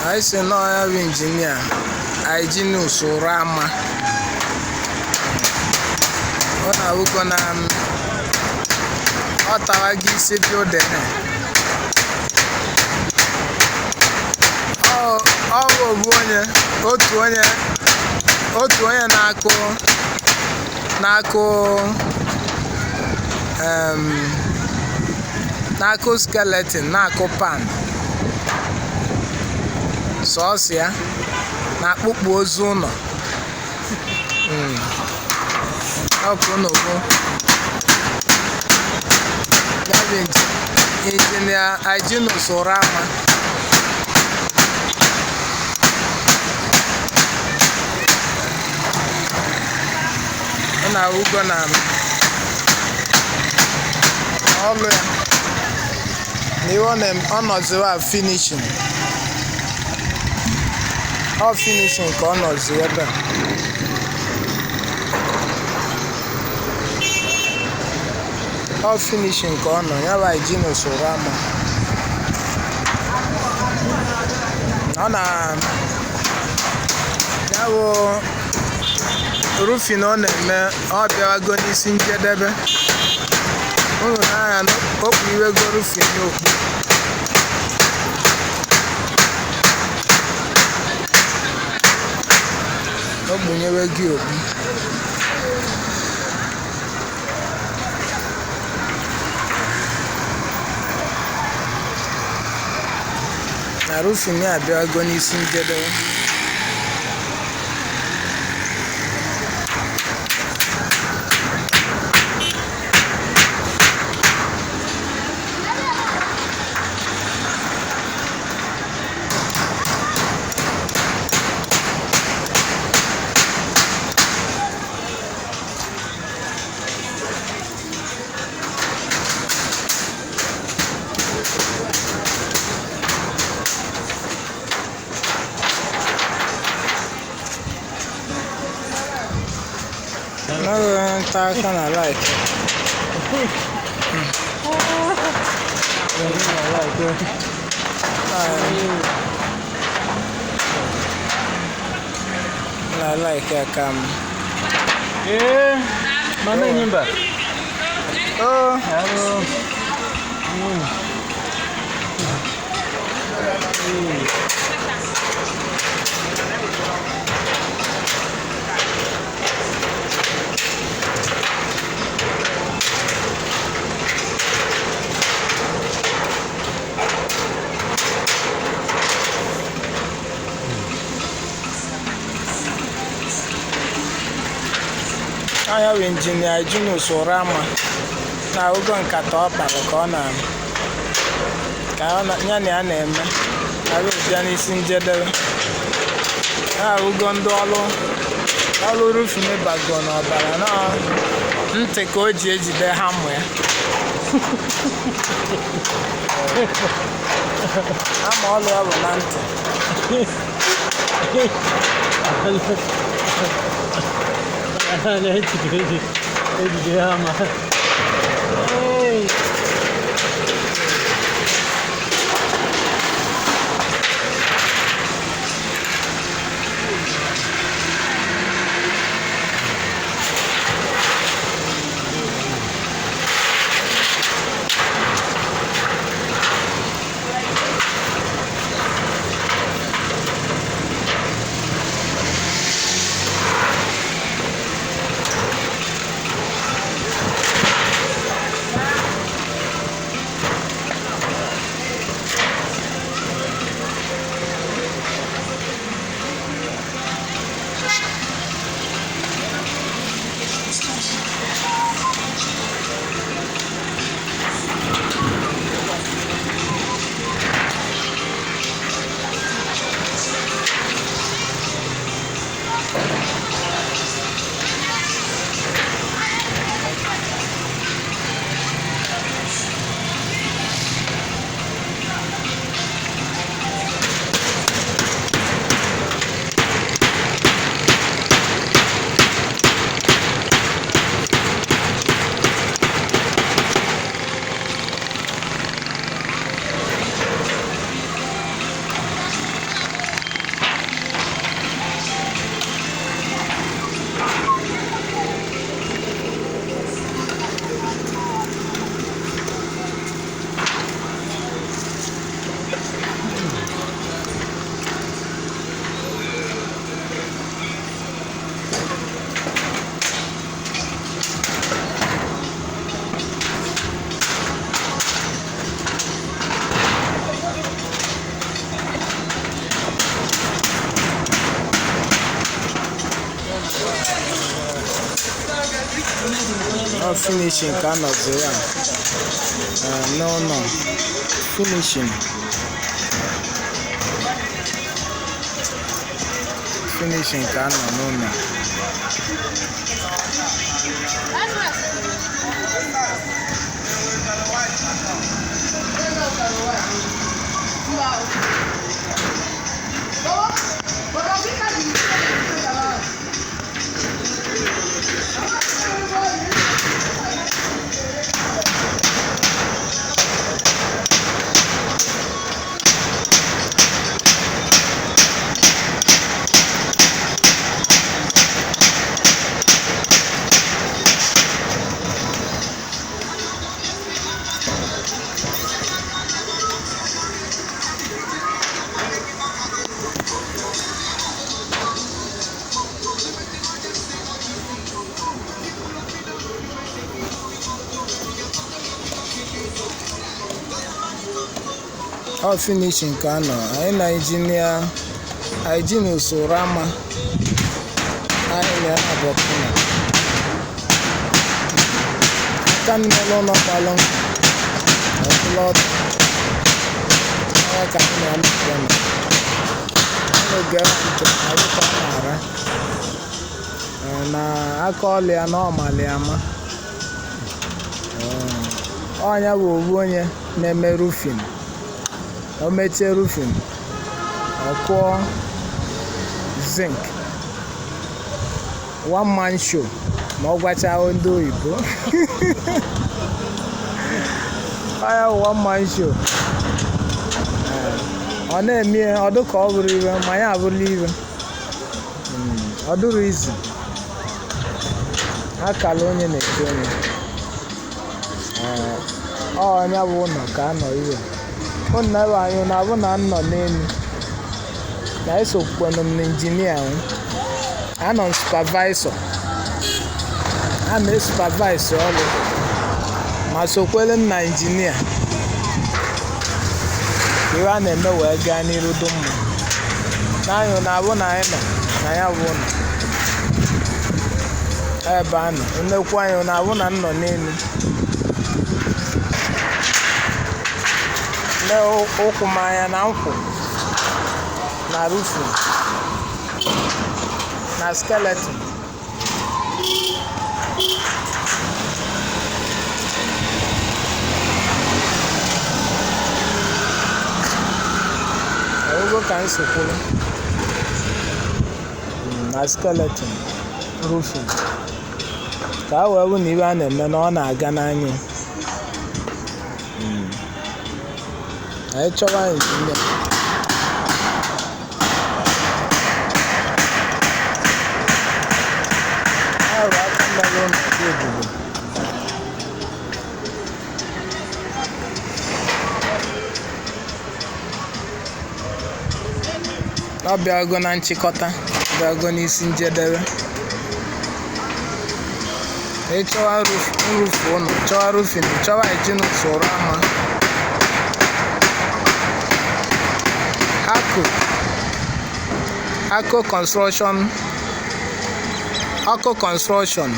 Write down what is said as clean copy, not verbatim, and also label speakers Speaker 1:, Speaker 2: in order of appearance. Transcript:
Speaker 1: I say no, I have engineer. I genius or Rama. What are we gonna Otawagi Sipio then? Oh, Otuonya nako skeleton, nako pan. Sauce ya na akpụkpụ ozu ụlọ. Ọkụ n'ugbo. Gavin Engineer Aginus Orama. Ọ na-awụgo na ọlụ ya. Na ọ nọziwa finishing. All finishing corners here. All finishing corner. Yeah, by Gino Sorama. Now, roofing on them. All the agonies in Jedebe. Oh, I hope you will go roofing. Nwoye gị obi na roofing ya abịago n'isi njedebe. No, I kind of like I like
Speaker 2: yeah, my name is
Speaker 1: oh,
Speaker 2: hello.
Speaker 1: I have engineer Aginus Orama. Now we're going to cut up at the corner. I will Janice in Jeddah. Now we're going to do all the roof in the background. But now, take OG the hammer. I'm all over Lantern.
Speaker 2: Hey.
Speaker 1: finishing ka nọzi ya no finishing ka nọ n'ụlọ. Ọ finishing ka nọ. Anyị na injinia anyị ji n'usoro ama anyị na-abọpụna aka n'ụlọ nọkpalụ ọbụlọdụ ka anyị na-amụta n'oge ntụ anyị na-ara na aka ọlịa na ọmalị ama. Ọnya bụ owu onye na-eme roofing. O mechie roofing, ọ kụọ zinc, one man show ma ọ gwacha ndị oyibo. Ọya one man show. Ọ na-eme ọ dị ka ọ bụrụ iwe ma ya abụrụ iwe. Ọ dụrụ izu akala onye na-eche onye. Ọnya bụ ụlọ ka a nọ iwe. Ụnụ ebe anyị na-abụ na nọ n'elu na esokwanụ m na injinia anọ m supervisor a na-supervise ọrụ ma sokwele m na injinia iwe a na-eme wee gaa n'iru dị mma na anyị na-abụ na anyị nọ na ya bụ ụlọ ebe a nọ nnekwu anyị na-abụ na nọ n'elu ụkwụ m anya na nkwụ na roofing na skeleton. Ọgwụgwọ ka nsokwuru na skeleton roofing ka a wee bụ na ibe a na-eme na ọ na-aga n'anya. Anyị chọwa injinia arụ aka mmerụ n'ụdị obodo. Ọ bịago na nchịkọta, bịago n'isi njedebe. Ị chọwa nrufu ụlọ, chọwa roofing, chọwa iji n'usoro ama Ako construction